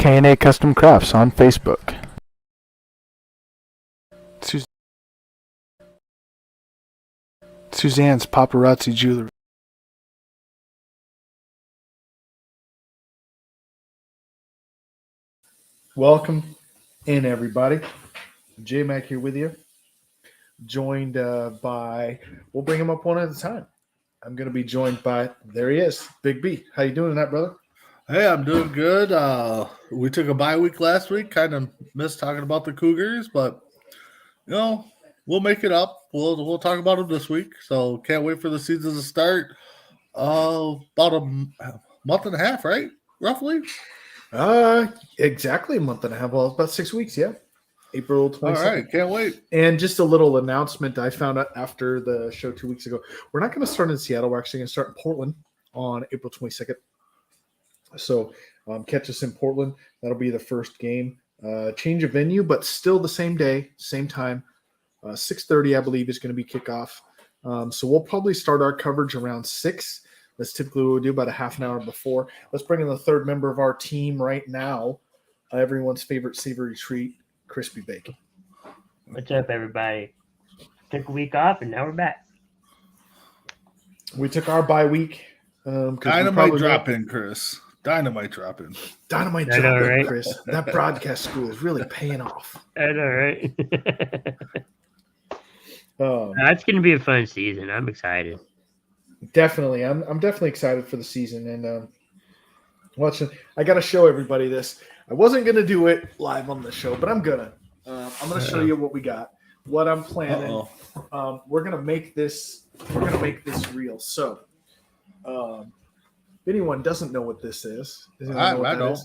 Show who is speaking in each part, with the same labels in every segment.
Speaker 1: K&A Custom Crafts on Facebook. Suzanne's Paparazzi Jewelry.
Speaker 2: Welcome in, everybody. J-Mac here with you, joined by, we'll bring him up one at a time. I'm going to be joined by, there he is, Big B. How you doing tonight, brother?
Speaker 3: Hey, I'm doing good. We took a bye week last week. Kind of missed talking about the Cougars, but we'll make it up. We'll talk about them this week. So can't wait for the season to start. About a month and a half, right? Roughly.
Speaker 2: Exactly a month and a half. Well, about 6 weeks, yeah. April 22nd.
Speaker 3: All right, can't wait.
Speaker 2: And just a little announcement I found out after the show 2 weeks ago. We're not going to start in Seattle. We're actually going to start in Portland on April 22nd. So catch us in Portland. That'll be the first game. Change of venue, but still the same day, same time. 6:30, I believe, is going to be kickoff. So we'll probably start our coverage around 6. That's typically what we do, about a half an hour before. Let's bring in the third member of our team right now. Everyone's favorite savory treat, crispy bacon.
Speaker 4: What's up, everybody? Took a week off, and now we're back.
Speaker 2: We took our bye week.
Speaker 3: Dynamite drop in, Chris. Dynamite drop in.
Speaker 2: Dynamite drop in, right? Chris. That broadcast school is really paying off.
Speaker 4: I know, right? That's going to be a fun season. I'm excited.
Speaker 2: Definitely. I'm definitely excited for the season. And watching, I got to show everybody this. I wasn't going to do it live on the show, but I'm going to. I'm going to show you what we got, what I'm planning. We're going to make this real. So, if anyone doesn't know what this is,
Speaker 3: I know.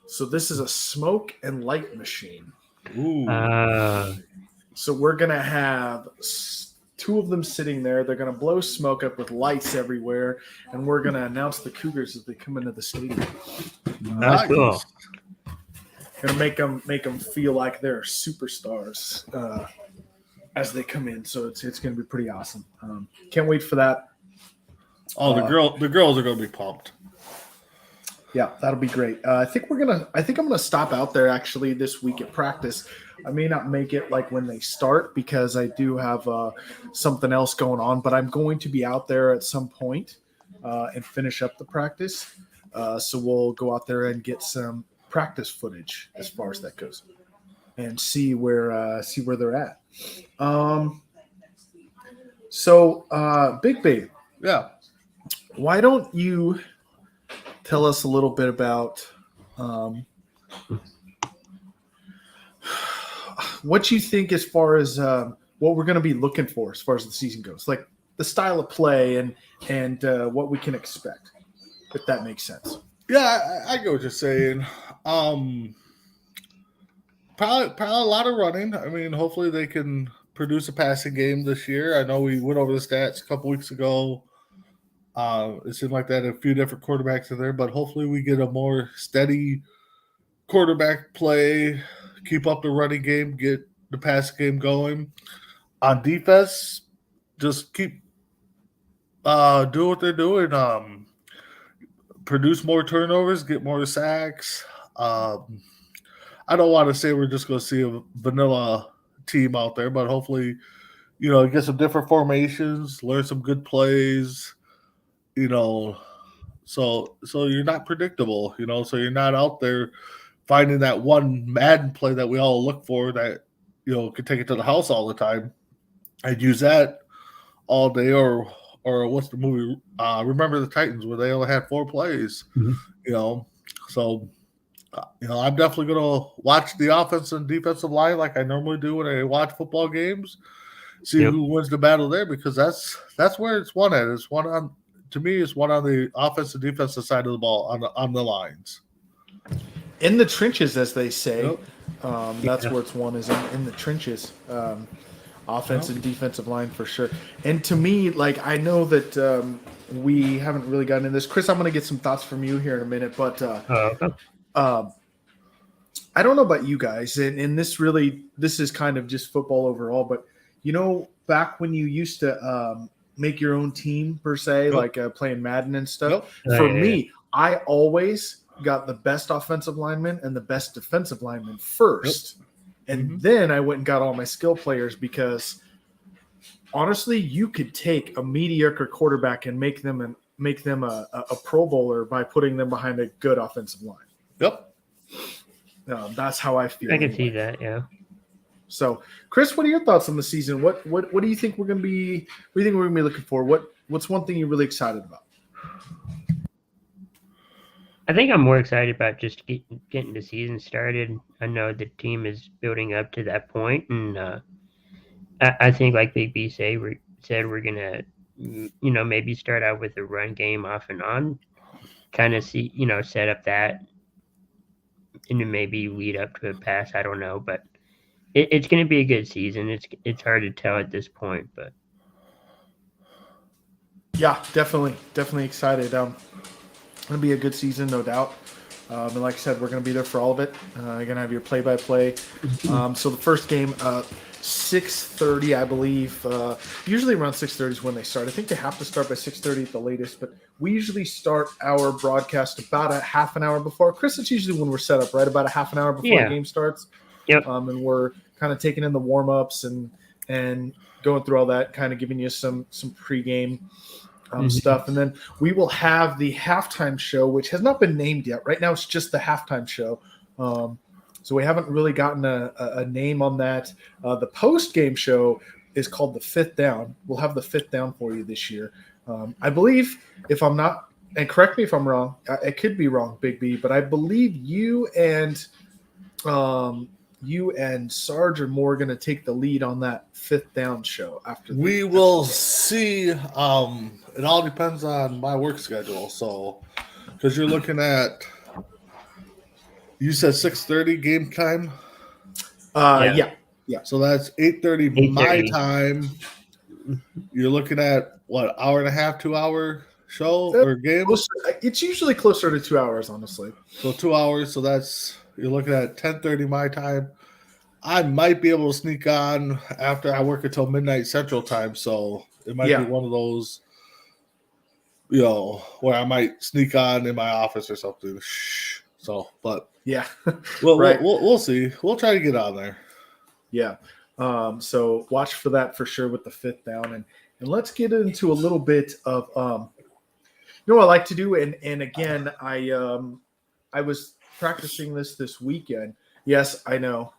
Speaker 2: So this is a smoke and light machine.
Speaker 3: Ooh.
Speaker 2: So we're going to have 2 of them sitting there. They're going to blow smoke up with lights everywhere, and we're going to announce the Cougars as they come into the stadium.
Speaker 4: That's cool.
Speaker 2: Going to make them feel like they're superstars as they come in. So it's going to be pretty awesome. Can't wait for that.
Speaker 3: Oh, the girls are going to be pumped.
Speaker 2: Yeah, that'll be great. I think I'm gonna stop out there actually this week at practice. I may not make it like when they start because I do have something else going on, but I'm going to be out there at some point and finish up the practice. So we'll go out there and get some practice footage as far as that goes, and see where they're at. Big Babe.
Speaker 3: Yeah.
Speaker 2: Why don't you tell us a little bit about what you think as far as what we're going to be looking for as far as the season goes, like the style of play and what we can expect, if that makes sense.
Speaker 3: Yeah, I get what you're saying. Probably a lot of running. I mean, hopefully they can produce a passing game this year. I know we went over the stats a couple weeks ago. It seemed like they had a few different quarterbacks in there, but hopefully we get a more steady quarterback play, keep up the running game, get the pass game going. On defense, just keep do what they're doing. Produce more turnovers, get more sacks. I don't want to say we're just going to see a vanilla team out there, but hopefully, get some different formations, learn some good plays. So you're not predictable, so you're not out there finding that one Madden play that we all look for that, could take it to the house all the time. I'd use that all day or what's the movie? Remember the Titans where they only had 4 plays, So, I'm definitely going to watch the offensive and defensive line like I normally do when I watch football games, see who wins the battle there, because that's where it's won at. It's one on. To me, it's one on the offensive and defensive side of the ball on the lines.
Speaker 2: In the trenches, as they say. Yep. That's where it's won, is in the trenches. Offense and defensive line for sure. And to me, like, I know that we haven't really gotten into this. Chris, I'm going to get some thoughts from you here in a minute. But I don't know about you guys. And this is kind of just football overall. But, back when you used to make your own team per se, like playing Madden and stuff. For me, I always got the best offensive lineman and the best defensive lineman first.
Speaker 3: Yep.
Speaker 2: And then I went and got all my skill players because honestly, you could take a mediocre quarterback and make them a Pro Bowler by putting them behind a good offensive line.
Speaker 3: Yep.
Speaker 2: That's how I feel.
Speaker 4: I can see that. Yeah.
Speaker 2: So, Chris, what are your thoughts on the season? What do you think we're going to be? What do you think we're going to be looking for? What's one thing you're really excited about?
Speaker 4: I think I'm more excited about just getting the season started. I know the team is building up to that point, and I think, like Big B said, we're gonna, maybe start out with a run game off and on, kind of see, set up that, and then maybe lead up to a pass. I don't know, but it's gonna be a good season. It's hard to tell at this point, but
Speaker 2: Yeah, definitely excited. Going to be a good season, no doubt. And like I said, we're going to be there for all of it. You're going to have your play-by-play. So the first game, 6:30, I believe. Usually around 6:30 is when they start. I think they have to start by 6:30 at the latest, but we usually start our broadcast about a half an hour before. Chris, it's usually when we're set up, right? About a half an hour before the game starts.
Speaker 4: Yep.
Speaker 2: And we're kind of taking in the warm-ups and going through all that, kind of giving you some pregame stuff. And then we will have the halftime show, which has not been named yet. Right now, it's just the halftime show. So we haven't really gotten a name on that. The post-game show is called The Fifth Down. We'll have The Fifth Down for you this year. I believe, if I'm not, and correct me if I'm wrong, I could be wrong, Big B, but I believe you and Sarge are more going to take the lead on that Fifth Down show after.
Speaker 3: We will see. It all depends on my work schedule. So, because you're looking at, you said 6:30 game time.
Speaker 2: Yeah.
Speaker 3: So that's 8:30 my
Speaker 4: 8:30.
Speaker 3: time. You're looking at what, hour and a half, 2 hour show or game?
Speaker 2: It's usually closer to 2 hours, honestly.
Speaker 3: So 2 hours. So that's, you're looking at 10:30 my time. I might be able to sneak on after I work until midnight Central Time. So it might be one of those, where I might sneak on in my office or something. So, but
Speaker 2: yeah,
Speaker 3: right. We'll see. We'll try to get on there.
Speaker 2: Yeah. So watch for that for sure with the Fifth Down, and let's get into a little bit of what I like to do, and again I was practicing this weekend. Yes, I know.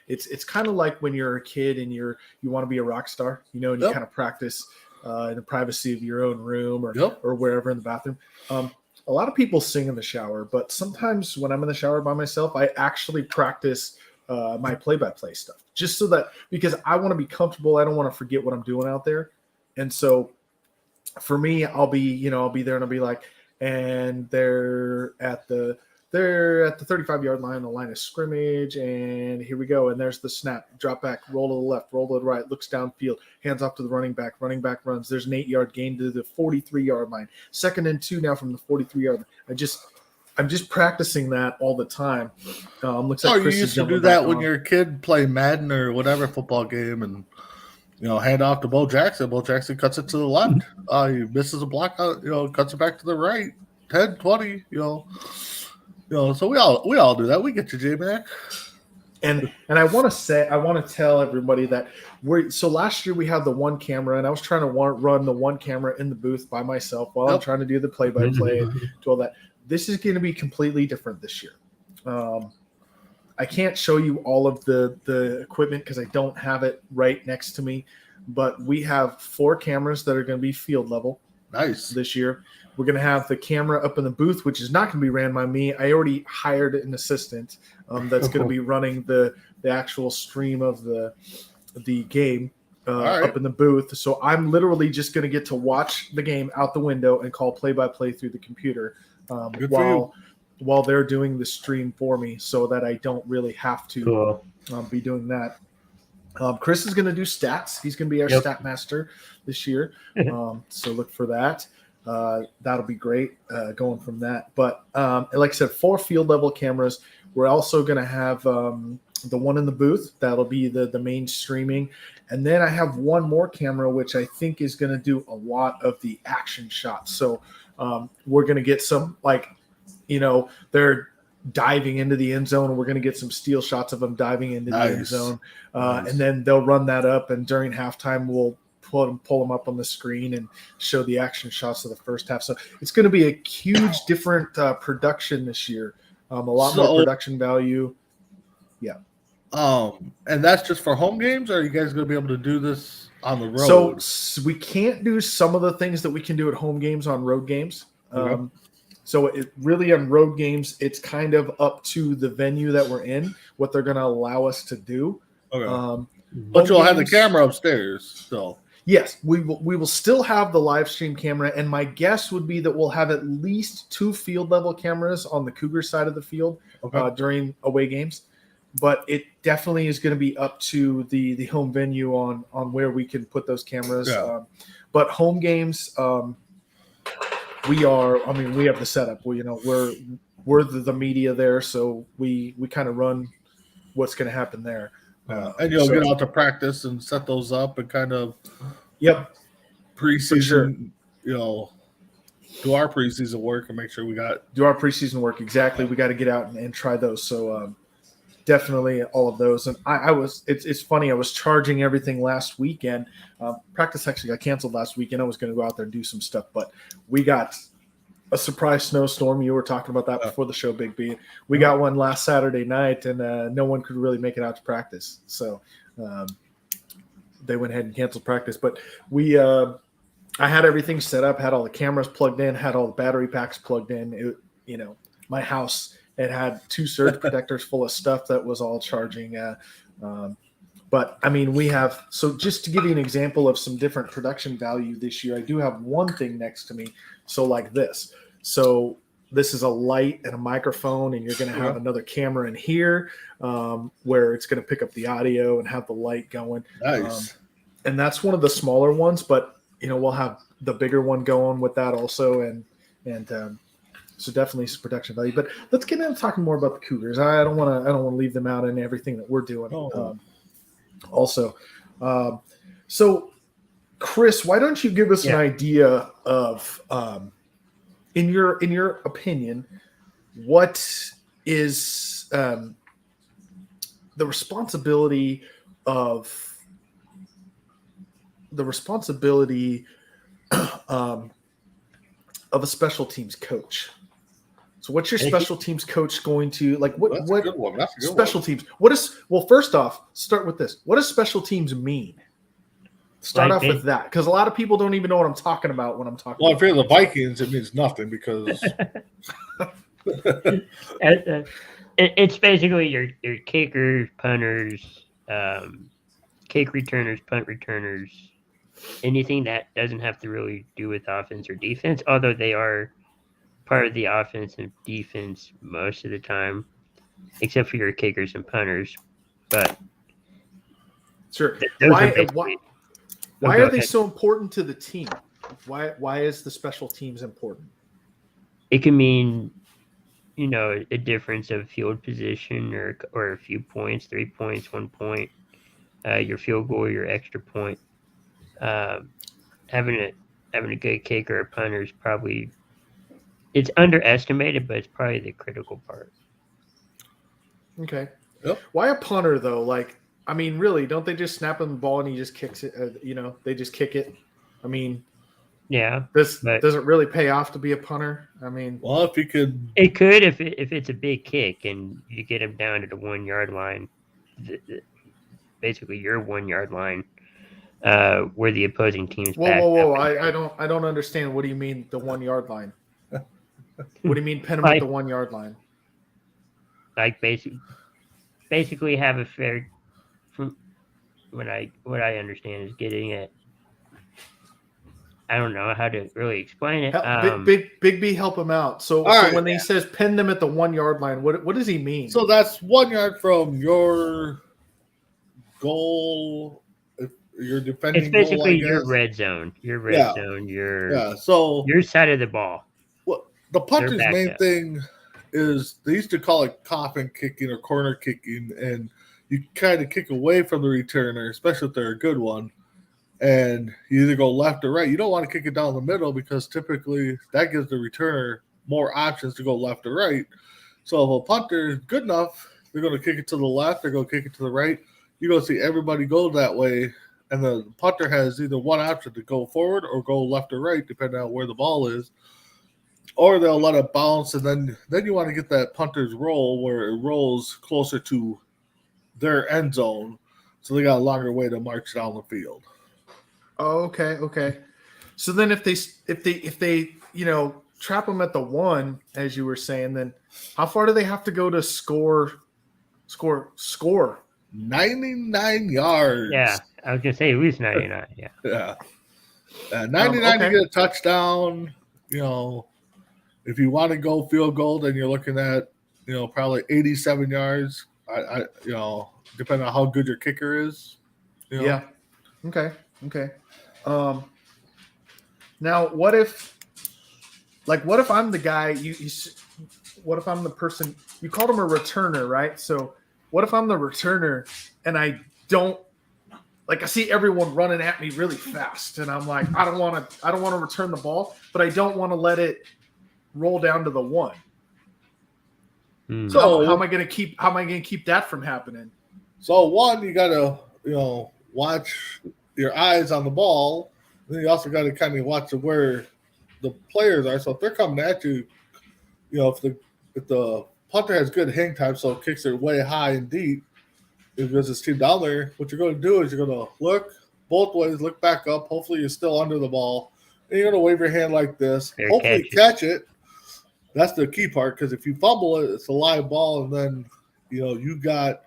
Speaker 2: It's kind of like when you're a kid and you want to be a rock star, and you kind of practice in the privacy of your own room or wherever in the bathroom. A lot of people sing in the shower, but sometimes when I'm in the shower by myself, I actually practice my play-by-play stuff, just so that, because I want to be comfortable. I don't want to forget what I'm doing out there. And so for me, I'll be there and I'll be like, and they're at the 35-yard line, the line of scrimmage, and here we go. And there's the snap, drop back, roll to the left, roll to the right, looks downfield, hands off to the running back runs. There's an 8-yard gain to the 43-yard line. 2nd and 2 now from the 43-yard line. I'm just practicing that all the time. Looks like Chris
Speaker 3: you used to do that when you're a kid, play Madden or whatever football game, and hand off to Bo Jackson. Bo Jackson cuts it to the left. He misses a block, cuts it back to the right. 10, 20, so we all do that. We get you, J-Mac.
Speaker 2: And I want to tell everybody that so last year we had the one camera, and I was trying to run the one camera in the booth by myself while I'm trying to do the play-by-play and do all that. This is going to be completely different this year. I can't show you all of the equipment because I don't have it right next to me, but we have 4 cameras that are going to be field level.
Speaker 3: Nice.
Speaker 2: This year. We're going to have the camera up in the booth, which is not going to be ran by me. I already hired an assistant that's going to be running the actual stream of the game up in the booth. So I'm literally just going to get to watch the game out the window and call play-by-play through the computer while they're doing the stream for me, so that I don't really have to be doing that. Chris is going to do stats. He's going to be our stat master this year. So look for that. That'll be great going from that. But like I said, 4 field level cameras. We're also going to have the one in the booth. That'll be the main streaming. And then I have one more camera, which I think is going to do a lot of the action shots. So we're going to get some, like, they're diving into the end zone, and we're going to get some steal shots of them diving into the end zone. And then they'll run that up, and during halftime, we'll pull them up on the screen and show the action shots of the first half. So it's going to be a huge different production this year. A lot more production value. Yeah.
Speaker 3: And that's just for home games, or are you guys going to be able to do this on the road?
Speaker 2: So we can't do some of the things that we can do at home games on road games.
Speaker 3: Okay.
Speaker 2: So it really on road games, it's kind of up to the venue that we're in, what they're going to allow us to do.
Speaker 3: Okay. But you'll have the camera upstairs still.
Speaker 2: Yes, we will still have the live stream camera, and my guess would be that we'll have at least 2 field level cameras on the Cougar side of the field during away games. But it definitely is going to be up to the home venue on where we can put those cameras.
Speaker 3: Yeah.
Speaker 2: But home games, we have the setup. We're the media there, so we kind of run what's going to happen there.
Speaker 3: And you'll get out to practice and set those up and kind of preseason,
Speaker 2: sure.
Speaker 3: Do our preseason work and make sure we
Speaker 2: do our preseason work. Exactly. We got to get out and try those. So definitely all of those. And it's funny. I was charging everything last weekend. Practice actually got canceled last weekend. I was going to go out there and do some stuff, but we got a surprise snowstorm. You were talking about that before the show, Big B. We got one last Saturday night, and no one could really make it out to practice. So they went ahead and canceled practice. But I had everything set up, had all the cameras plugged in, had all the battery packs plugged in. My house, it had 2 surge protectors full of stuff that was all charging. But we have, so just to give you an example of some different production value this year, I do have one thing next to me. So like this. So this is a light and a microphone, and you're going to have another camera in here where it's going to pick up the audio and have the light going.
Speaker 3: Nice.
Speaker 2: And that's one of the smaller ones, but we'll have the bigger one going with that also. And so definitely some production value, but let's get into talking more about the Cougars. I don't want to leave them out in everything that we're doing. Also. So Chris, why don't you give us an idea of, in your opinion, what is the responsibility of a special teams coach? So what's your special teams coach going to like? What
Speaker 3: That's a good one. That's a good
Speaker 2: special
Speaker 3: one.
Speaker 2: teams? First off, start with this. What does special teams mean? Start off with that, because a lot of people don't even know what I'm talking about when I'm talking.
Speaker 3: Well, if you're the Vikings, it means nothing because
Speaker 4: it's basically your kickers, punters, kick returners, punt returners, anything that doesn't have to really do with offense or defense, although they are part of the offense and defense most of the time, except for your kickers and punters. But
Speaker 2: sure, why are they so important to the team? Why is the special teams important?
Speaker 4: It can mean, a difference of field position or a few points, 3 points, 1 point, your field goal, your extra point. Having a good kicker or punter is probably, it's underestimated, but it's probably the critical part.
Speaker 2: Okay.
Speaker 3: Yep.
Speaker 2: Why a punter though? Really, don't they just snap him the ball and he just kicks it? They just kick it.
Speaker 4: Yeah.
Speaker 2: Does it really pay off to be a punter?
Speaker 3: Well, if you could,
Speaker 4: it could if it's a big kick and you get him down to the 1 yard line, basically your 1 yard line, where the opposing team's back.
Speaker 2: Whoa! I don't understand. What do you mean the 1 yard line? What do you mean pin him at the 1 yard line?
Speaker 4: Like basically have a fair. From what I understand is getting it. I don't know how to really explain it.
Speaker 2: Big B, help him out. So when he says pin them at the 1 yard line, what does he mean?
Speaker 3: So that's 1 yard from your goal. If you're defending,
Speaker 4: it's basically
Speaker 3: goal,
Speaker 4: your red zone. Your red zone.
Speaker 3: So
Speaker 4: your side of the ball.
Speaker 3: Well, the punter's main thing is they used to call it coffin kicking or corner kicking, and you kind of kick away from the returner, especially if they're a good one, and you either go left or right. You don't want to kick it down the middle because typically that gives the returner more options to go left or right. So if a punter is good enough, they're going to kick it to the left, they're going to kick it to the right. You're going to see everybody go that way, and the punter has either one option to go forward or go left or right, depending on where the ball is. Or they'll let it bounce, and then you want to get that punter's roll where it rolls closer to their end zone, so they got a longer way to march down the field.
Speaker 2: Oh, okay. So then if they trap them at the 1, as you were saying, then how far do they have to go to score?
Speaker 3: 99 yards.
Speaker 4: Yeah, I was gonna say at least 99. Yeah.
Speaker 3: Yeah. 99 to
Speaker 2: okay.
Speaker 3: get a touchdown. If you want to go field goal, then you're looking at probably 87 yards. I depending on how good your kicker is.
Speaker 2: Yeah. Okay. Now, what if I'm the guy? What if I'm the person you called him a returner, right? So, what if I'm the returner and I don't I see everyone running at me really fast, and I'm like, I don't want to return the ball, but I don't want to let it roll down to the 1. So how am I going to keep that from happening?
Speaker 3: So one, you got to watch your eyes on the ball. Then you also got to kind of watch where the players are. So if they're coming at you, if the punter has good hang time, so it kicks it way high and deep, if there's this team down there, what you're going to do is you're going to look both ways, look back up. Hopefully you're still under the ball, and you're going to wave your hand like this. Hopefully catch it. That's the key part, because if you fumble it, it's a live ball, and then you got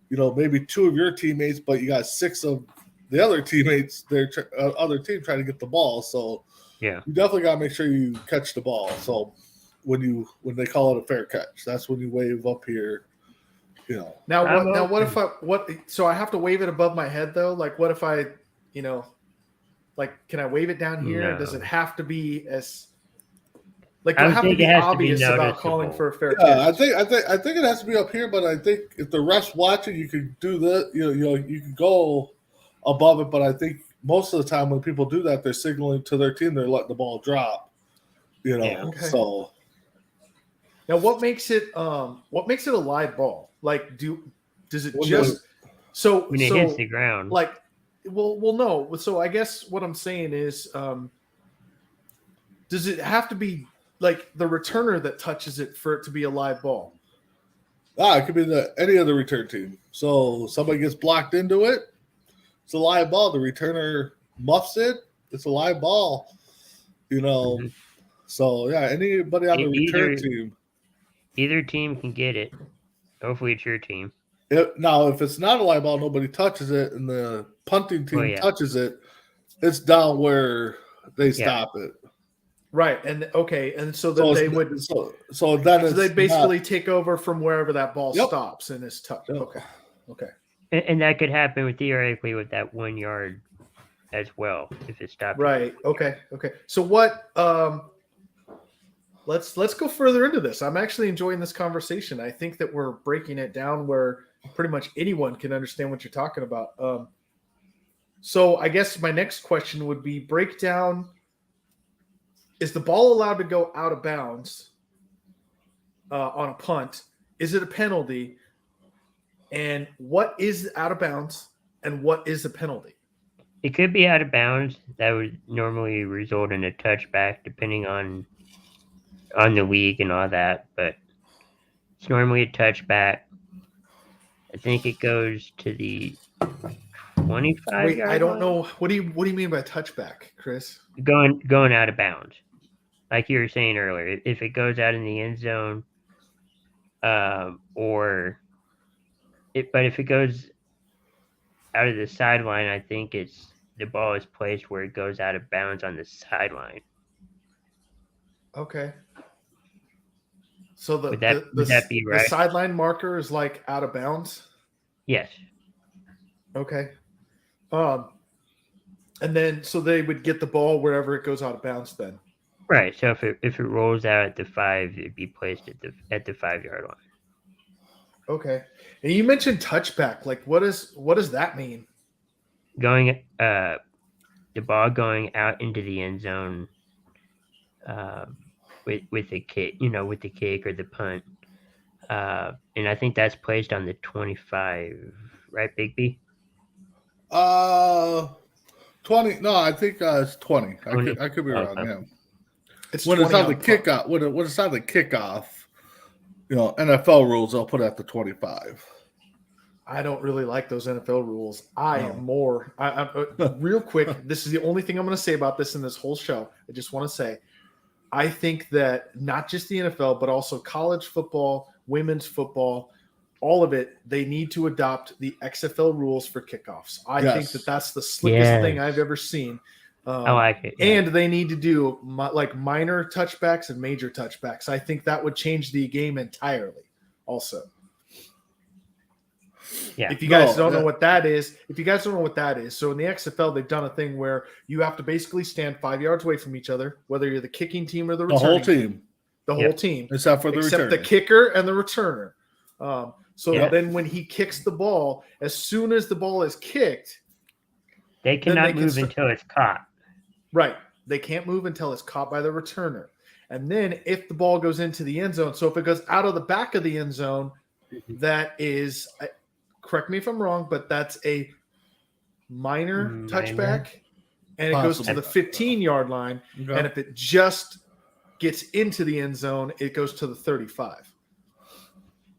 Speaker 3: maybe 2 of your teammates, but you got 6 of the other teammates, their other team trying to get the ball. So
Speaker 2: yeah,
Speaker 3: you definitely got to make sure you catch the ball. So when they call it a fair catch, that's when you wave up here.
Speaker 2: Now what? So I have to wave it above my head though. Like what if I, can I wave it down here?
Speaker 4: No.
Speaker 2: Does it have to be as do I have to be obvious about calling for a fair catch?
Speaker 3: I think it has to be up here, but I think if the ref's watching, you could do that. You can go above it, but I think most of the time when people do that, they're signaling to their team they're letting the ball drop.
Speaker 2: Okay.
Speaker 3: So
Speaker 2: now what makes it a live ball? Does it just so
Speaker 4: when it hits the ground?
Speaker 2: No. So I guess what I'm saying is, does it have to be the returner that touches it for it to be a live ball?
Speaker 3: It could be any of the return team. So somebody gets blocked into it, it's a live ball. The returner muffs it, it's a live ball.
Speaker 4: Mm-hmm.
Speaker 3: So yeah, anybody on the return team.
Speaker 4: Either team can get it. Hopefully it's your team.
Speaker 3: If it's not a live ball, nobody touches it, and the punting team touches it, it's down where they stop it.
Speaker 2: Right, and so then they would.
Speaker 3: So they
Speaker 2: basically take over from wherever that ball stops and is touched. Yep. Okay.
Speaker 4: And that could happen theoretically with that 1 yard as well if it stops.
Speaker 2: Right. Okay. So what? Let's go further into this. I'm actually enjoying this conversation. I think that we're breaking it down where pretty much anyone can understand what you're talking about. So I guess my next question would be break down. Is the ball allowed to go out of bounds on a punt? Is it a penalty? And what is out of bounds? And what is a penalty?
Speaker 4: It could be out of bounds. That would normally result in a touchback, depending on the league and all that. But it's normally a touchback. I think it goes to the 25.
Speaker 2: Wait, I don't know. What do you mean by touchback, Chris?
Speaker 4: Going out of bounds, like you were saying earlier. If it goes out in the end zone, but if it goes out of the sideline, I think the ball is placed where it goes out of bounds on the sideline.
Speaker 2: Okay. So
Speaker 4: would that be right?
Speaker 2: The sideline marker is out of bounds?
Speaker 4: Yes.
Speaker 2: Okay. And then so they would get the ball wherever it goes out of bounds then.
Speaker 4: Right. So if it rolls out at the 5, it'd be placed at the 5-yard line.
Speaker 2: Okay. And you mentioned touchback. What does that mean?
Speaker 4: The ball going out into the end zone with the kick, with the kick or the punt. And I think that's placed on the 25, right, Big B?
Speaker 3: 20. No, I think it's 20.
Speaker 4: 20?
Speaker 3: I could be wrong.
Speaker 4: Okay.
Speaker 3: Yeah.
Speaker 2: It's
Speaker 3: When it's
Speaker 2: 20
Speaker 3: on the
Speaker 2: on punt.
Speaker 3: kickoff, when it's on the kickoff, NFL rules they'll put at the 25.
Speaker 2: I don't really like those NFL rules. I
Speaker 3: No.
Speaker 2: am more. Real quick, this is the only thing I'm going to say about this in this whole show. I just want to say, I think that not just the NFL, but also college football, women's football, all of it, they need to adopt the XFL rules for kickoffs. I think that that's the slickest thing I've ever seen.
Speaker 4: I like it.
Speaker 2: And they need to do like minor touchbacks and major touchbacks. I think that would change the game entirely. Also,
Speaker 4: Yeah.
Speaker 2: if you guys don't know what that is, so in the XFL they've done a thing where you have to basically stand 5 yards away from each other, whether you're the kicking team or the returning
Speaker 3: whole team,
Speaker 2: the whole team,
Speaker 3: except for the
Speaker 2: except
Speaker 3: returner.
Speaker 2: the kicker and the returner.
Speaker 4: Yeah.
Speaker 2: Then when he kicks the ball, as soon as the ball is kicked,
Speaker 4: They cannot move until it's caught.
Speaker 2: right? They can't move until it's caught by the returner. And then if the ball goes into the end zone, so if it goes out of the back of the end zone, that is, correct me if I'm wrong, but that's a minor touchback, and it goes to the 15-yard line.
Speaker 3: Okay.
Speaker 2: And if it just gets into the end zone, it goes to the 35.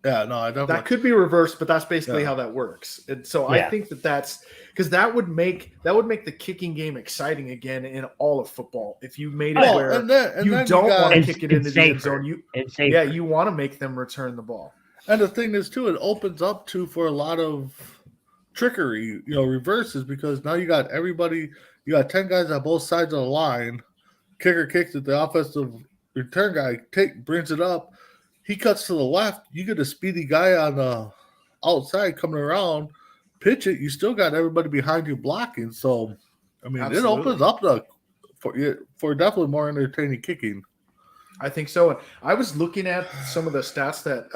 Speaker 3: Yeah, no, I definitely.
Speaker 2: That could be reversed, but that's basically how that works. And so I think that's because that would make the kicking game exciting again in all of football. If you made it where you don't want to kick it into the end zone, you want to make them return the ball.
Speaker 3: And the thing is, too, it opens up for a lot of trickery, reverses, because now you got 10 guys on both sides of the line. Kicker kicks it, the offensive return guy brings it up. He cuts to the left. You get a speedy guy on the outside coming around, pitch it. You still got everybody behind you blocking. So, I mean, It opens up for definitely more entertaining kicking.
Speaker 2: I think so. And I was looking at some of the stats that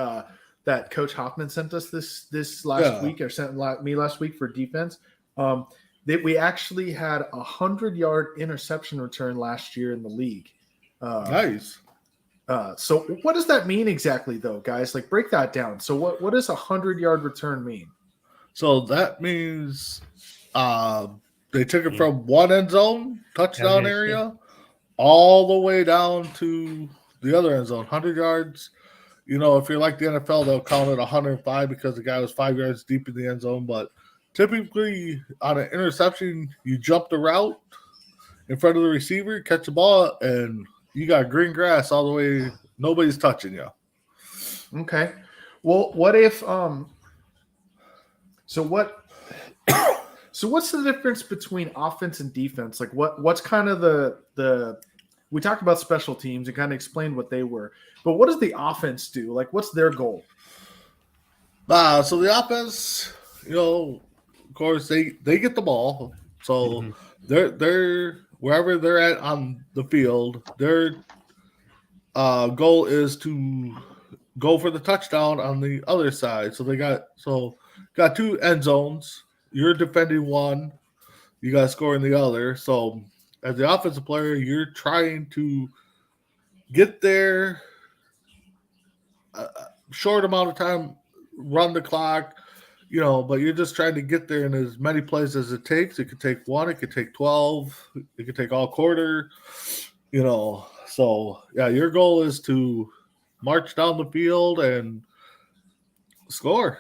Speaker 2: Coach Hoffman sent us this last week, or sent me last week for defense. That we actually had 100-yard interception return last year in the league.
Speaker 3: Nice.
Speaker 2: So what does that mean exactly, though, guys? Like, break that down. So what does 100-yard return mean?
Speaker 3: So that means they took it from one end zone, touchdown area, all the way down to the other end zone, 100 yards. If you're like the NFL, they'll count it 105 because the guy was 5 yards deep in the end zone. But typically on an interception, you jump the route in front of the receiver, catch the ball, and you got green grass all the way. Nobody's touching you.
Speaker 2: Okay. Well, what if so what's the difference between offense and defense? Like what's kind of the we talked about special teams and kind of explained what they were, but what does the offense do? Like, what's their goal?
Speaker 3: So the offense, of course, they get the ball. So they're wherever they're at on the field, their goal is to go for the touchdown on the other side. So they got two end zones. You're defending one, you got to score in the other. So as the offensive player, you're trying to get there a short amount of time, run the clock, but you're just trying to get there in as many plays as it takes. It could take 1, it could take 12, it could take all quarter, So, your goal is to march down the field and score.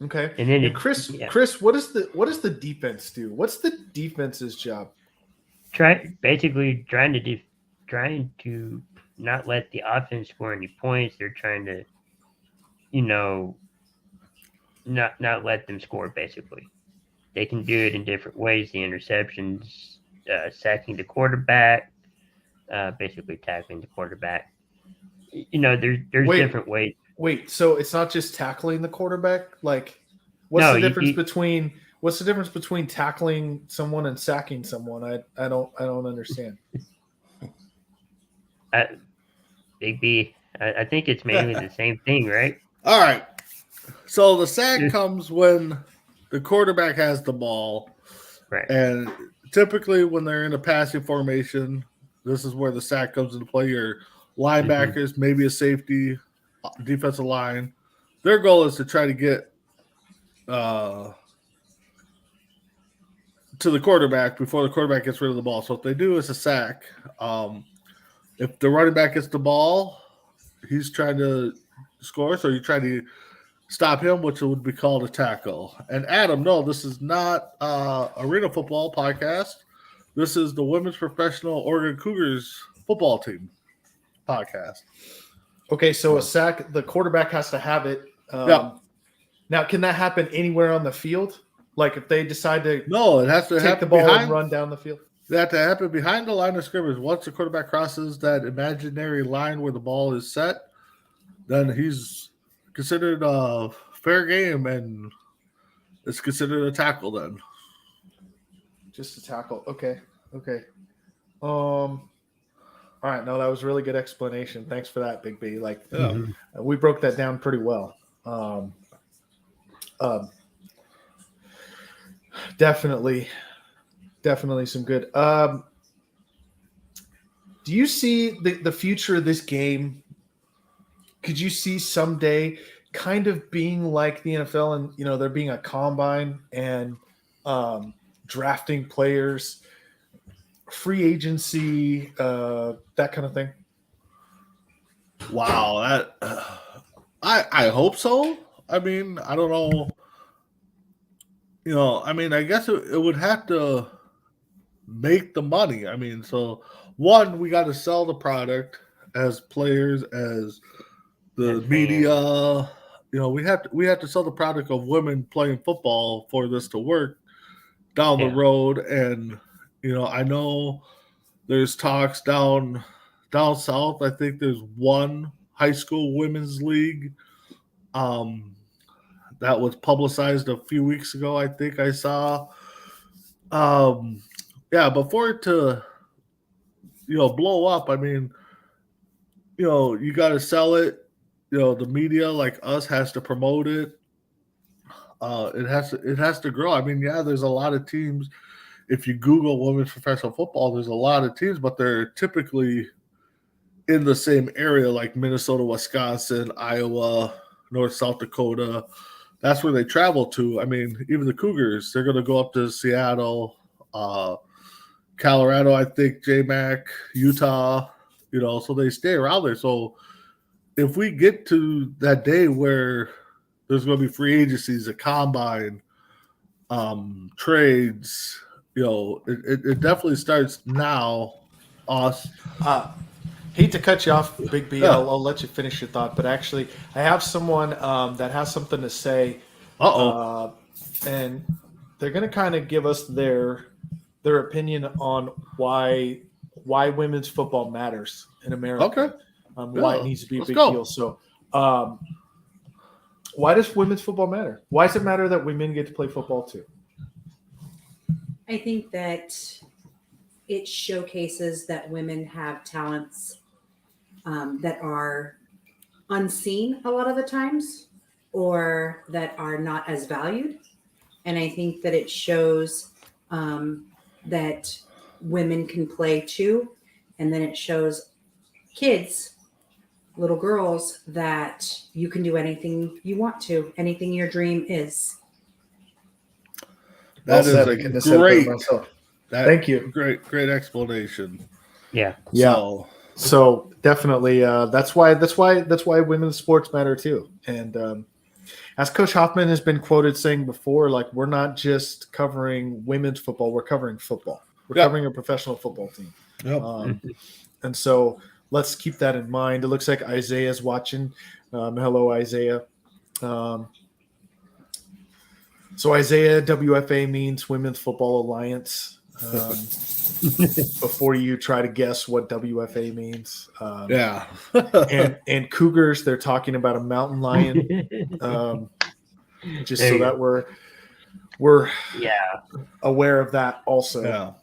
Speaker 2: Okay.
Speaker 4: And then
Speaker 2: Chris, what does the defense do? What's the defense's job?
Speaker 4: Basically trying to not let the offense score any points. They're trying to, not let them score. Basically, they can do it in different ways. The interceptions, sacking the quarterback, basically tackling the quarterback. There's different ways.
Speaker 2: Wait, so it's not just tackling the quarterback? Like, what's the difference between tackling someone and sacking someone? I don't understand.
Speaker 4: Big B, I think it's mainly the same thing, right?
Speaker 3: All right. So the sack comes when the quarterback has the ball.
Speaker 4: Right.
Speaker 3: And typically when they're in a passing formation, This is where the sack comes into play. Your linebackers, maybe a safety, defensive line. Their goal is to try to get to the quarterback before the quarterback gets rid of the ball. So what they do is a sack. If the running back gets the ball, he's trying to score, so you try to stop him, which would be called a tackle. And Adam, no, this is not Arena Football podcast. This is the Women's Professional Oregon Cougars football team podcast.
Speaker 2: Okay, so a sack, the quarterback has to have it.
Speaker 3: Yeah.
Speaker 2: Now, can that happen anywhere on the field? Like if they decide to
Speaker 3: No, it has to
Speaker 2: take the
Speaker 3: happen
Speaker 2: ball
Speaker 3: behind.
Speaker 2: and run down the field?
Speaker 3: They have to happen behind the line of scrimmage. Once the quarterback crosses that imaginary line where the ball is set, then he's considered a fair game, and it's considered a tackle then.
Speaker 2: Just a tackle. Okay. All right. No, that was a really good explanation. Thanks for that, Big B. Like, we broke that down pretty well. Definitely some good. Do you see the future of this game? Could you see someday kind of being like the NFL and, there being a combine and drafting players, free agency, that kind of thing?
Speaker 3: Wow, I hope so. I mean, I don't know. I guess it would have to make the money. I mean, so one, we got to sell the product as players, as the media. We have to sell the product of women playing football for this to work down the road. And I know there's talks down south. I think there's one high school women's league that was publicized a few weeks ago. I think I saw. But for it to blow up, I mean, you got to sell it. The media like us has to promote it. It has to grow. I mean, there's a lot of teams. If you Google women's professional football, there's a lot of teams, but they're typically in the same area, like Minnesota, Wisconsin, Iowa, North, South Dakota. That's where they travel to. I mean, even the Cougars, they're going to go up to Seattle, Colorado, I think, JMac, Utah, so they stay around there. So if we get to that day where there's going to be free agencies, a combine, trades, it definitely starts now. Us.
Speaker 2: Hate to cut you off, Big B. I'll let you finish your thought, but actually, I have someone that has something to say. And they're going to kind of give us their opinion on why women's football matters in America.
Speaker 3: Okay.
Speaker 2: Why it needs to be a big deal. So, why does women's football matter? Why does it matter that women get to play football too?
Speaker 5: I think that it showcases that women have talents that are unseen a lot of the times, or that are not as valued. And I think that it shows that women can play too. And then it shows kids, little girls, that you can do anything you want to, anything your dream is.
Speaker 3: That is great.
Speaker 2: Thank you.
Speaker 3: Great explanation.
Speaker 4: Yeah.
Speaker 2: So definitely, that's why women's sports matter too. And as Coach Hoffman has been quoted saying before, like, we're not just covering women's football, we're covering football. We're covering a professional football team.
Speaker 3: Yep.
Speaker 2: And so let's keep that in mind. It looks like Isaiah's watching. Hello, Isaiah. So Isaiah, WFA means Women's Football Alliance. Before you try to guess what WFA means. And Cougars, they're talking about a mountain lion. Just so that we're aware of that also.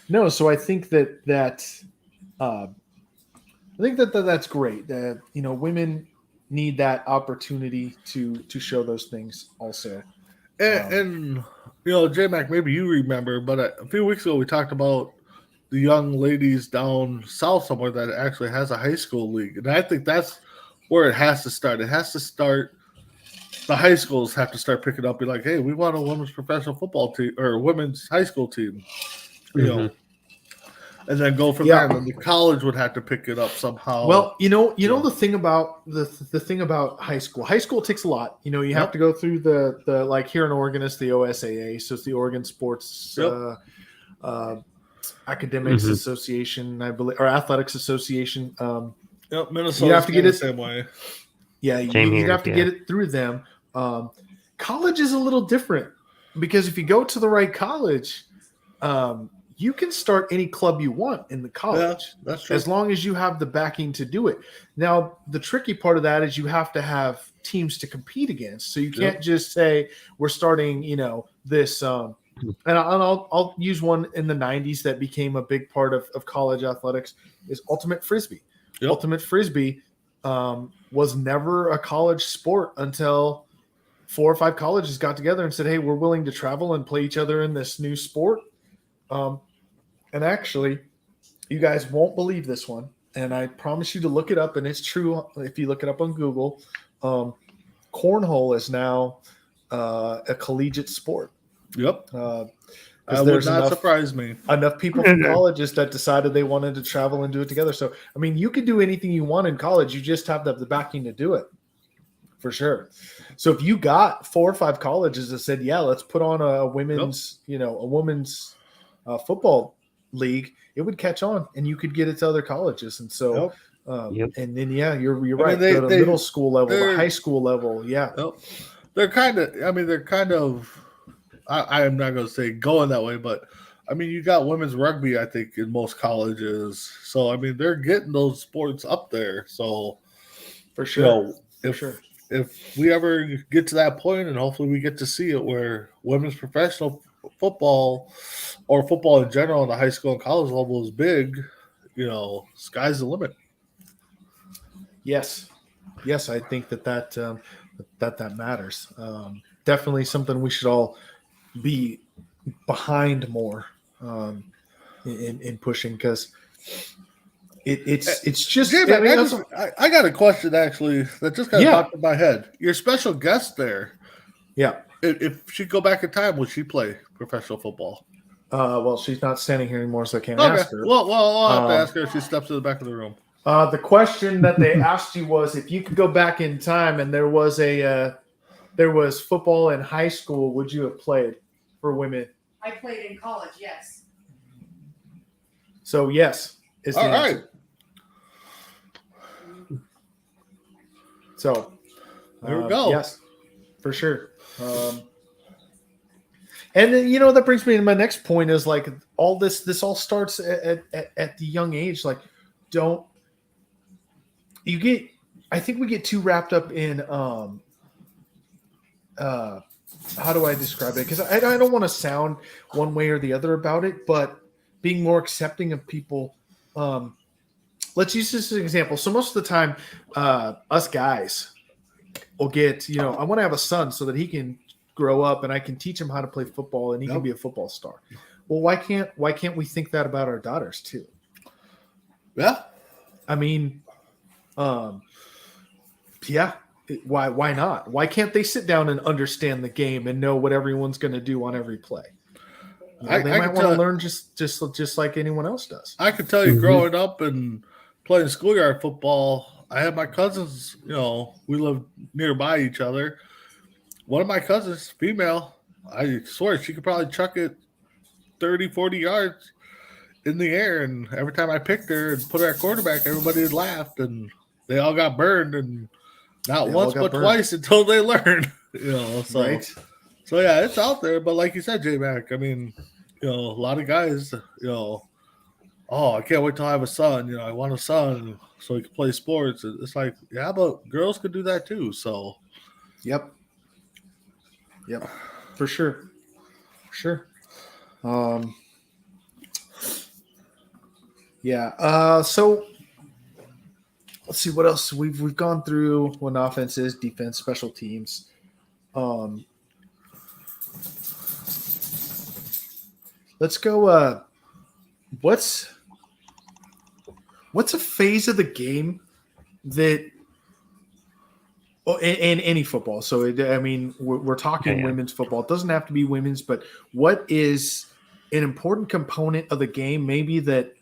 Speaker 2: No, so I think that's great. That women need that opportunity to show those things also.
Speaker 3: And J-Mac, maybe you remember, but a few weeks ago we talked about the young ladies down south somewhere that actually has a high school league. And I think that's where it has to start. It has to start. The high schools have to start picking up, be like, hey, we want a women's professional football team or a women's high school team, you know, and then go from there. And then the college would have to pick it up somehow.
Speaker 2: Well, you know the thing about the thing about high school. High school takes a lot. You know, you have to go through the like here in Oregon, it's the OSAA, so it's the Oregon Sports Academics Association, I believe, or Athletics Association.
Speaker 3: Minnesota.
Speaker 2: You have to get it
Speaker 3: the same way.
Speaker 2: Yeah, you'd have to get it through them. College is a little different because if you go to the right college, you can start any club you want in the college.
Speaker 3: Yeah, that's true.
Speaker 2: As long as you have the backing to do it. Now, the tricky part of that is you have to have teams to compete against. So you can't just say we're starting, this. And I'll use one in the 90s that became a big part of college athletics is Ultimate Frisbee.
Speaker 3: Yep.
Speaker 2: Ultimate Frisbee was never a college sport until 4 or 5 colleges got together and said, hey, we're willing to travel and play each other in this new sport. And actually, you guys won't believe this one. And I promise you to look it up. And it's true if you look it up on Google. Cornhole is now a collegiate sport.
Speaker 3: Yep.
Speaker 2: That
Speaker 3: would not surprise me.
Speaker 2: Enough people from colleges that decided they wanted to travel and do it together. So, I mean, you can do anything you want in college. You just have to have the backing to do it, for sure. So if you got 4 or 5 colleges that said, yeah, let's put on a women's, a women's football league, it would catch on and you could get it to other colleges. And so, and then, you're right.
Speaker 3: Mean,
Speaker 2: the middle school level, the high school level. Yeah.
Speaker 3: They're kind of, I am not going to say going that way, but I mean, you got women's rugby, I think, in most colleges. So, I mean, they're getting those sports up there. So,
Speaker 2: for sure.
Speaker 3: If we ever get to that point, and hopefully we get to see it where women's professional football or football in general on the high school and college level is big, sky's the limit.
Speaker 2: Yes, I think that matters. Definitely something we should all be behind more in pushing, because it's just.
Speaker 3: I got a question actually that just kind of popped in my head. Your special guest there, if she'd go back in time, would she play professional football?
Speaker 2: Well, she's not standing here anymore, so I can't ask her.
Speaker 3: Well, I'll have to ask her if she steps to the back of the room.
Speaker 2: The question that they asked you was, if you could go back in time and there was football in high school, would you have played for women?
Speaker 5: I played in college, yes.
Speaker 2: So yes is the answer.
Speaker 3: Right.
Speaker 2: So
Speaker 3: there we go.
Speaker 2: Yes, for sure. And then, that brings me to my next point is like all this all starts at the young age. Like, I think we get too wrapped up in how do I describe it? Because I don't want to sound one way or the other about it, but being more accepting of people. Let's use this as an example. So most of the time, us guys will get, I want to have a son so that he can grow up and I can teach him how to play football and he can be a football star. Well, why can't we think that about our daughters too?
Speaker 3: Yeah.
Speaker 2: I mean, why not? Why can't they sit down and understand the game and know what everyone's going to do on every play? They might want to learn just like anyone else does.
Speaker 3: I can tell you, growing up and playing schoolyard football, I had my cousins, we lived nearby each other. One of my cousins, female, I swear she could probably chuck it 30, 40 yards in the air. And every time I picked her and put her at quarterback, everybody had laughed and they all got burned. And not once but twice until they learned, So,
Speaker 2: right.
Speaker 3: So yeah, it's out there. But like you said, J-Mac, I mean, a lot of guys, I can't wait till I have a son. I want a son so he can play sports. It's like, yeah, but girls could do that too. So,
Speaker 2: Yep, for sure. So let's see what else we've gone through when offense is, defense, special teams. Let's go what's a phase of the game that in any football? So we're talking
Speaker 4: Yeah.
Speaker 2: women's football. It doesn't have to be women's, but what is an important component of the game maybe that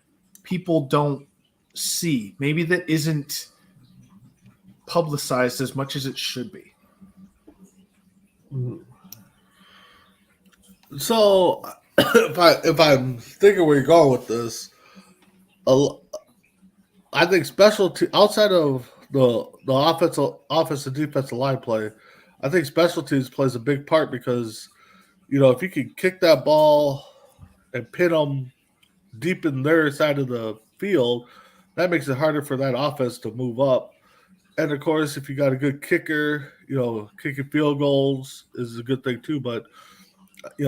Speaker 2: people don't see, maybe that isn't publicized as much as it should be?
Speaker 3: So, if I'm thinking where you're going with this, I think specialty outside of the offensive defensive line play, I think specialties plays a big part because if you can kick that ball and pin them deep in their side of the field, that makes it harder for that offense to move up. And of course, if you got a good kicker, kicking field goals is a good thing too. But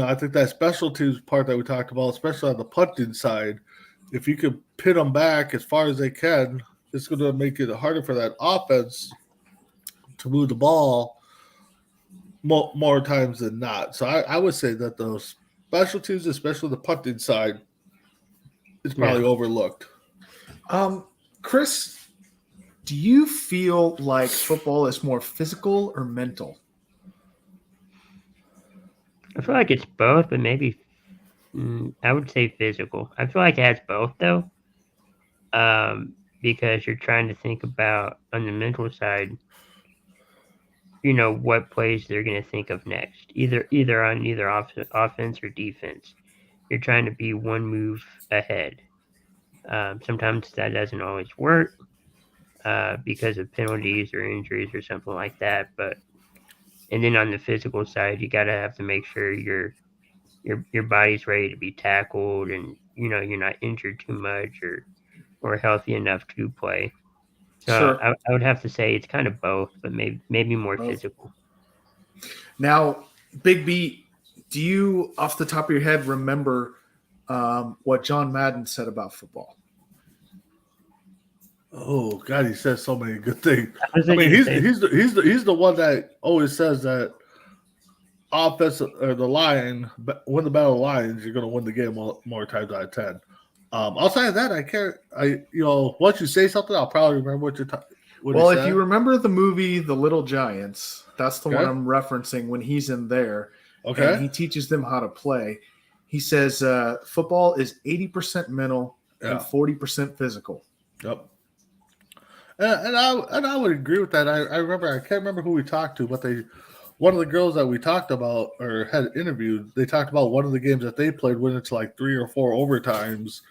Speaker 3: I think that special teams part that we talked about, especially on the punting side, if you can pin them back as far as they can, it's going to make it harder for that offense to move the ball more times than not. So I would say that those special teams, especially the punting side, is probably overlooked.
Speaker 2: Chris, do you feel like football is more physical or mental?
Speaker 4: I feel like it's both, but maybe I would say physical. I feel like it has both though, because you're trying to think about on the mental side, what plays they're going to think of next, either on offense or defense. You're trying to be one move ahead. Sometimes that doesn't always work because of penalties or injuries or something like that. And then on the physical side, you got to have to make sure your body's ready to be tackled, and you're not injured too much or healthy enough to play. So
Speaker 2: Sure.
Speaker 4: I would have to say it's kind of both, but maybe more physical.
Speaker 2: Now, Big B, do you, off the top of your head, remember what John Madden said about football?
Speaker 3: Oh God, he says so many good things.
Speaker 4: I mean,
Speaker 3: he's the one that always says that offense or the line win the battle of the lines, you're going to win the game more times out of 10. Outside of that, I can't. Once you say something, I'll probably remember what you're talking.
Speaker 2: Well, if you remember the movie The Little Giants, that's the one I'm referencing when he's in there.
Speaker 3: Okay.
Speaker 2: And he teaches them how to play. He says football is 80% mental and 40% physical.
Speaker 3: Yep. And I would agree with that. I remember, I can't remember who we talked to, but one of the girls that we talked about or had interviewed, they talked about one of the games that they played went into like 3 or 4 overtimes,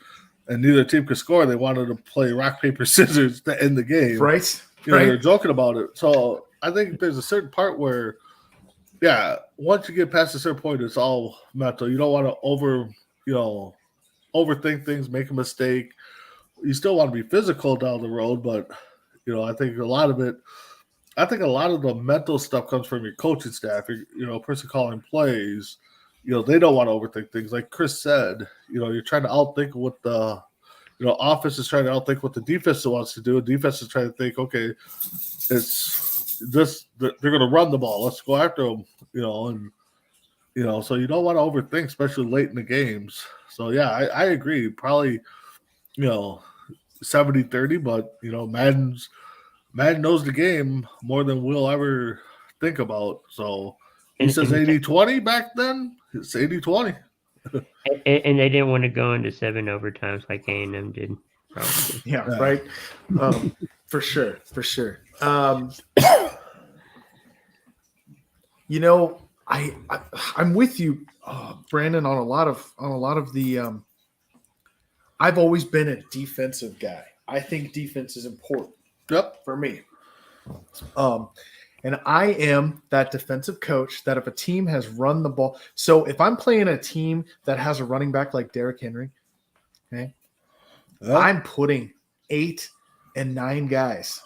Speaker 3: and neither team could score. They wanted to play rock, paper, scissors to end the game.
Speaker 2: Right.
Speaker 3: They're joking about it. So I think there's a certain part where, once you get past a certain point, it's all mental. You don't want to overthink things, make a mistake. You still want to be physical down the road, but I think a lot of the mental stuff comes from your coaching staff. Person calling plays. They don't want to overthink things. Like Chris said, you're trying to outthink what the offense is trying to outthink what the defense wants to do. Defense is trying to think, okay, it's this. They're going to run the ball. Let's go after them. So you don't want to overthink, especially late in the games. So I agree. Probably 70-30, but Madden knows the game more than we'll ever think about. So he says 80-20 back then. It's 80-20.
Speaker 4: And they didn't want to go into 7 overtimes like A&M did. Probably.
Speaker 2: Yeah, right. For sure. I'm with you, Brandon, on a lot of the. I've always been a defensive guy. I think defense is important.
Speaker 3: Yep.
Speaker 2: For me. And I am that defensive coach that if a team has run the ball, so if I'm playing a team that has a running back like Derrick Henry, okay, I'm putting 8 and 9 guys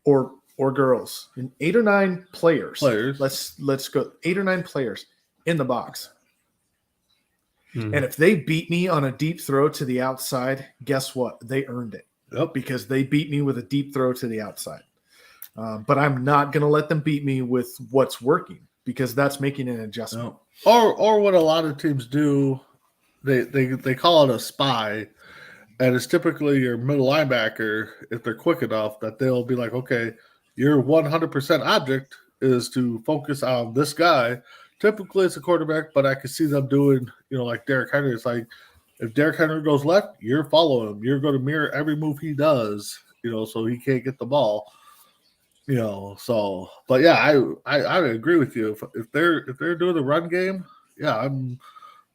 Speaker 2: or girls, and 8 or 9 players. Let's go 8 or 9 players in the box. Mm-hmm. And if they beat me on a deep throw to the outside, guess what? They earned it.
Speaker 3: Yep.
Speaker 2: Because they beat me with a deep throw to the outside. But I'm not going to let them beat me with what's working because that's making an adjustment.
Speaker 3: No. Or what a lot of teams do they call it a spy, and it's typically your middle linebacker if they're quick enough that they'll be like, okay, your 100% object is to focus on this guy. Typically, it's a quarterback, but I can see them doing, like Derrick Henry. It's like if Derrick Henry goes left, you're following him. You're going to mirror every move he does, so he can't get the ball. So, but yeah, I agree with you. If they're doing the run game, yeah, I'm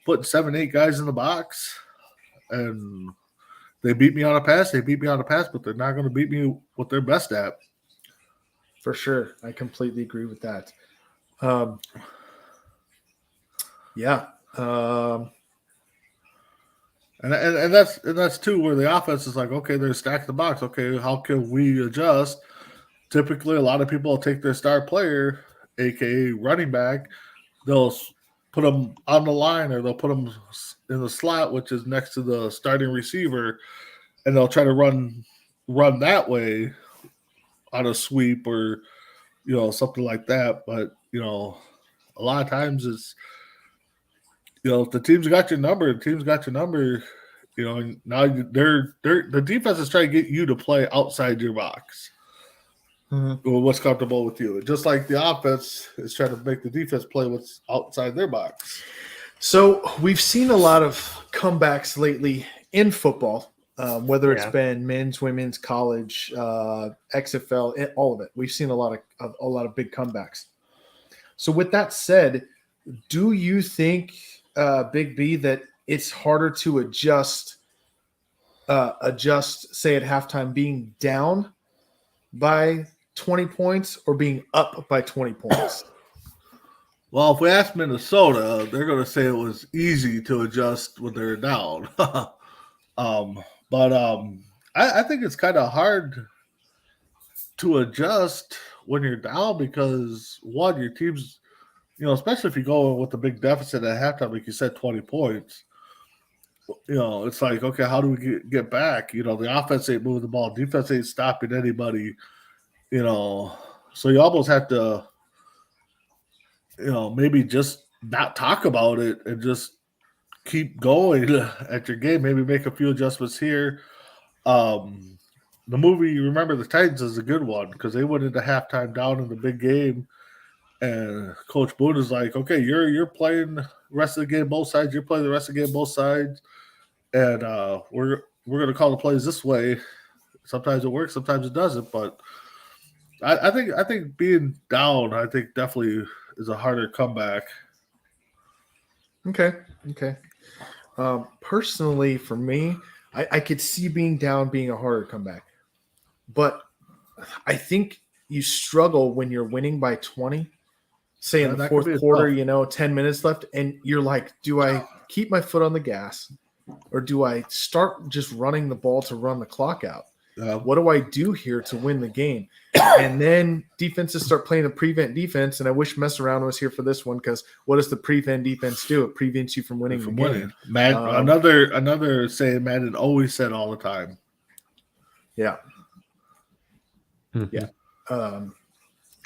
Speaker 3: putting 7-8 guys in the box, and they beat me on a pass. They beat me on a pass, but they're not going to beat me what they're best at.
Speaker 2: For sure, I completely agree with that. Yeah.
Speaker 3: And that's too where the offense is like, okay, they're stacked the box. Okay, how can we adjust? Typically, a lot of people will take their star player, aka running back. They'll put them on the line, or they'll put them in the slot, which is next to the starting receiver, and they'll try to run that way on a sweep or something like that. But a lot of times it's if the team's got your number, and now the defense is trying to get you to play outside your box.
Speaker 2: Mm-hmm.
Speaker 3: Or what's comfortable with you. Just like the offense is trying to make the defense play what's outside their box.
Speaker 2: So we've seen a lot of comebacks lately in football, whether it's been men's, women's, college, XFL, all of it. We've seen a lot of big comebacks. So with that said, do you think, Big B, that it's harder to adjust, say at halftime, being down by 20 points or being up by 20 points?
Speaker 3: Well, if we ask Minnesota, they're going to say it was easy to adjust when they're down. But I think it's kind of hard to adjust when you're down because, one, your team's, especially if you go with a big deficit at halftime, like you said, 20 points, it's like, okay, how do we get back? The offense ain't moving the ball. Defense ain't stopping anybody. So you almost have to, maybe just not talk about it and just keep going at your game. Maybe make a few adjustments here. The movie Remember the Titans is a good one because they went into halftime down in the big game, and Coach Boone is like, okay, you're playing the rest of the game both sides. You're playing the rest of the game both sides, and we're going to call the plays this way. Sometimes it works, sometimes it doesn't, but I think being down, I think definitely is a harder comeback.
Speaker 2: Okay. Personally, for me, I could see being down being a harder comeback, but I think you struggle when you're winning by 20, say in the fourth quarter, 10 minutes left, and you're like, do I keep my foot on the gas or do I start just running the ball to run the clock out? What do I do here to win the game? And then defenses start playing a prevent defense, and I wish Mess Around was here for this one because what does the prevent defense do? It prevents you from winning the game.
Speaker 3: Another saying Madden always said all the time.
Speaker 2: Yeah.
Speaker 4: Mm-hmm.
Speaker 2: Yeah.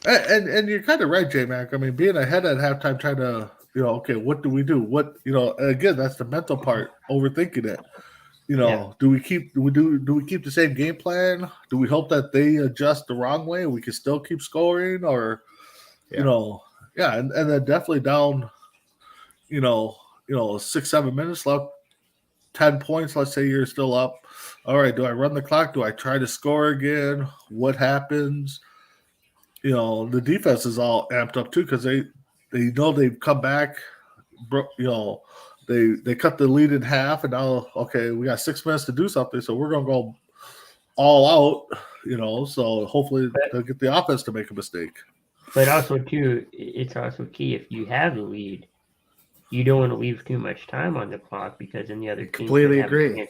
Speaker 3: And you're kind of right, J-Mac. I mean, being ahead at halftime, trying to, okay, what do we do? Again, that's the mental part, overthinking it. Do we keep the same game plan? Do we hope that they adjust the wrong way and we can still keep scoring? Or, and then definitely down, 6-7 minutes left, 10 points. Let's say you're still up. All right, do I run the clock? Do I try to score again? What happens? The defense is all amped up too because they know they've come back. They cut the lead in half, and now, okay, we got 6 minutes to do something, so we're going to go all out, so hopefully they'll get the offense to make a mistake.
Speaker 4: But also, too, it's also key if you have the lead, you don't want to leave too much time on the clock because then the other team
Speaker 2: completely agree.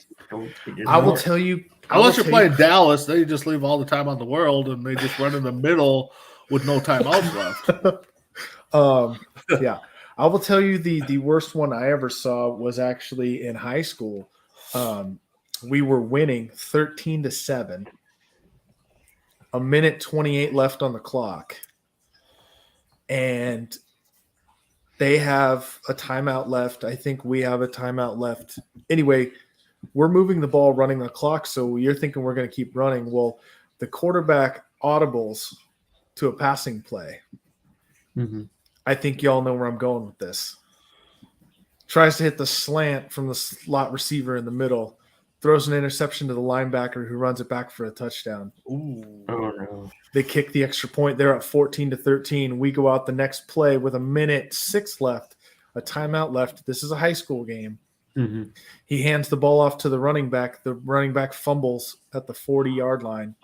Speaker 2: I will tell you.
Speaker 3: Unless you're playing Dallas, they just leave all the time on the world, and they just run in the middle with no timeouts left.
Speaker 2: Yeah. I will tell you the worst one I ever saw was actually in high school. We were winning 13-7, a minute 28 left on the clock. And They have a timeout left. I think we have a timeout left. Anyway, we're moving the ball, running the clock, so you're thinking we're going to keep running. Well, the quarterback audibles to a passing play.
Speaker 4: Mm-hmm.
Speaker 2: I think y'all know where I'm going with this. Tries to hit the slant from the slot receiver in the middle, throws an interception to the linebacker who runs it back for a touchdown.
Speaker 3: Ooh.
Speaker 4: Oh no.
Speaker 2: They kick the extra point. They're at 14-13. We go out the next play with 1:06 left, a timeout left. This is a high school game.
Speaker 4: Mm-hmm.
Speaker 2: He hands the ball off to the running back. The running back fumbles at the 40-yard line.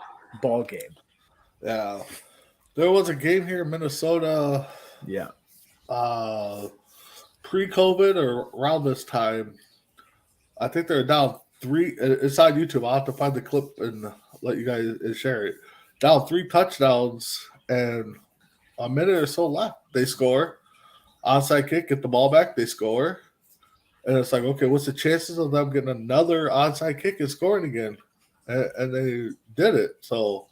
Speaker 2: Ball game.
Speaker 3: Yeah. There was a game here in Minnesota
Speaker 2: Yeah.
Speaker 3: pre-COVID or around this time. I think they're down 3. It's on YouTube. I'll have to find the clip and let you guys share it. Down 3 touchdowns and a minute or so left. They score. Onside kick, get the ball back, they score. And it's like, okay, what's the chances of them getting another onside kick and scoring again? And they did it. So,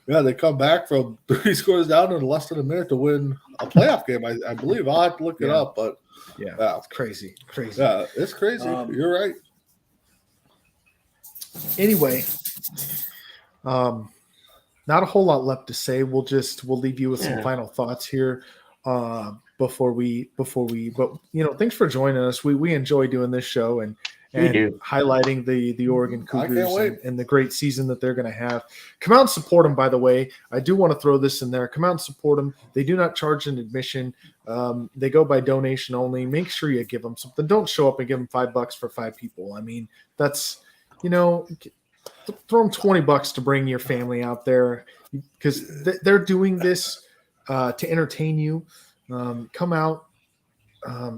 Speaker 3: yeah, they come back from 3 scores down in less than a minute to win a playoff game, I believe. I'll have to look it up, but
Speaker 2: Yeah. It's crazy.
Speaker 3: yeah, it's crazy. You're right.
Speaker 2: Anyway, not a whole lot left to say. We'll leave you with some final thoughts here before we but thanks for joining us. We enjoy doing this show and highlighting the Oregon Cougars and the great season that they're going to have. Come out and support them, by the way. I do want to throw this in there. Come out and support them. They do not charge an admission. They go by donation only. Make sure you give them something. Don't show up and give them $5 for 5 people. I mean, that's, throw them $20 to bring your family out there because they're doing this to entertain you. Come out,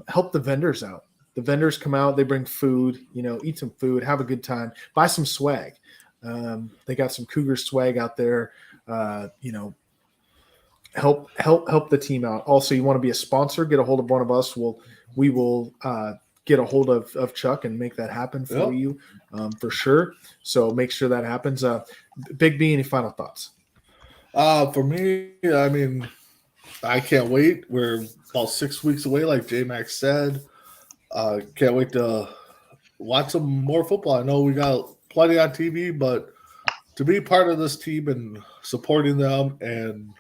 Speaker 2: help the vendors out. The vendors come out, they bring food, eat some food, have a good time, buy some swag. They got some Cougar swag out there. Help the team out. Also, you want to be a sponsor, get a hold of one of us. We will get a hold of Chuck and make that happen for you for sure. So make sure that happens. Big B, any final thoughts?
Speaker 3: For me, I mean, I can't wait. We're about 6 weeks away, like J-Max said. Can't wait to watch some more football. I know we got plenty on TV, but to be part of this team and supporting them, and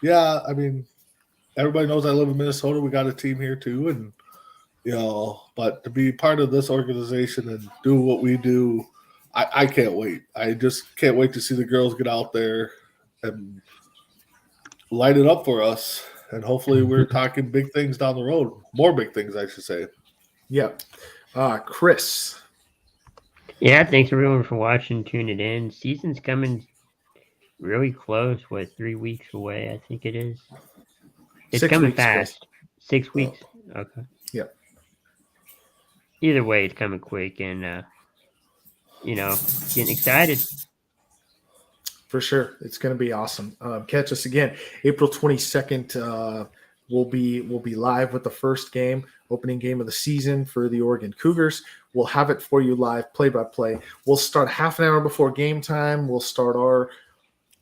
Speaker 3: I mean, everybody knows I live in Minnesota. We got a team here too, and but to be part of this organization and do what we do, I can't wait. I just can't wait to see the girls get out there and light it up for us. And hopefully we're talking big things down the road. More big things, I should say.
Speaker 2: Yeah. Chris.
Speaker 4: Yeah, thanks everyone for watching, tuning in. Season's coming really close. 3 weeks away, I think it is. It's
Speaker 2: 6
Speaker 4: coming
Speaker 2: weeks,
Speaker 4: fast.
Speaker 2: Chris.
Speaker 4: 6 weeks? Okay.
Speaker 2: Yep.
Speaker 4: Either way, it's coming quick and, getting excited.
Speaker 2: For sure. It's going to be awesome. Catch us again. April 22nd, we'll be live with the first game, opening game of the season for the Oregon Cougars. We'll have it for you live, play-by-play. We'll start half an hour before game time. We'll start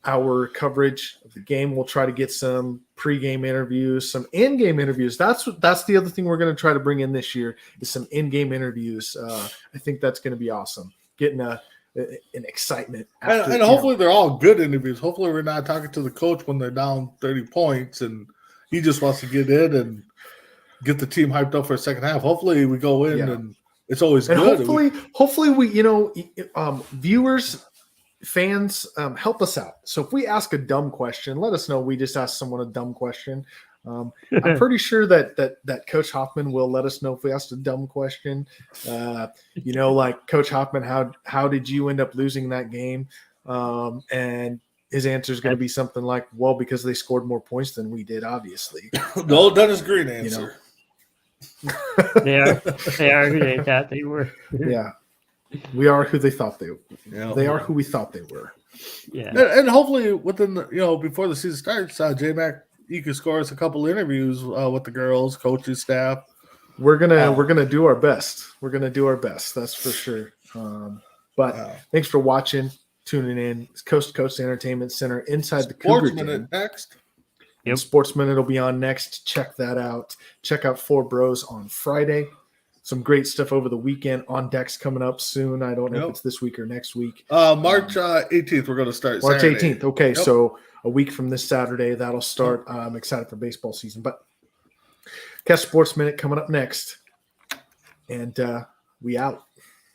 Speaker 2: our coverage of the game. We'll try to get some pre-game interviews, some in-game interviews. That's the other thing we're going to try to bring in this year is some in-game interviews. I think that's going to be awesome. Getting an excitement. After,
Speaker 3: and hopefully they're all good interviews. Hopefully we're not talking to the coach when they're down 30 points and he just wants to get in and get the team hyped up for a second half. Hopefully we go in and it's always
Speaker 2: and
Speaker 3: good.
Speaker 2: Hopefully we viewers, fans, help us out. So if we ask a dumb question, let us know. We just asked someone a dumb question. I'm pretty sure that Coach Hoffman will let us know if we asked a dumb question. Like Coach Hoffman, how did you end up losing that game? And his answer is going to be something like, well, because they scored more points than we did, obviously.
Speaker 3: No, that is green answer.
Speaker 4: They are who they thought they were.
Speaker 2: Yeah. We are who they thought they were.
Speaker 3: Yeah.
Speaker 2: They are who we thought they were.
Speaker 4: Yeah.
Speaker 3: And hopefully within before the season starts, J-Mac, you can score us a couple interviews with the girls, coaches, staff.
Speaker 2: We're gonna do our best. We're gonna do our best. That's for sure. Thanks for watching, tuning in. It's Coast to Coast Entertainment Center inside the Cougar Den.
Speaker 3: Next.
Speaker 2: And
Speaker 4: Yep.
Speaker 2: Sports Minute will be on next. Check that out. Check out Four Bros on Friday. Some great stuff over the weekend. On Deck's coming up soon. I don't know
Speaker 3: Yep.
Speaker 2: if it's this week or next week.
Speaker 3: March 18th, we're going to start.
Speaker 2: March
Speaker 3: Saturday.
Speaker 2: 18th. Okay,
Speaker 3: Yep.
Speaker 2: so a week from this Saturday, that'll start. I'm excited for baseball season. But Catch Sports Minute coming up next. And we out.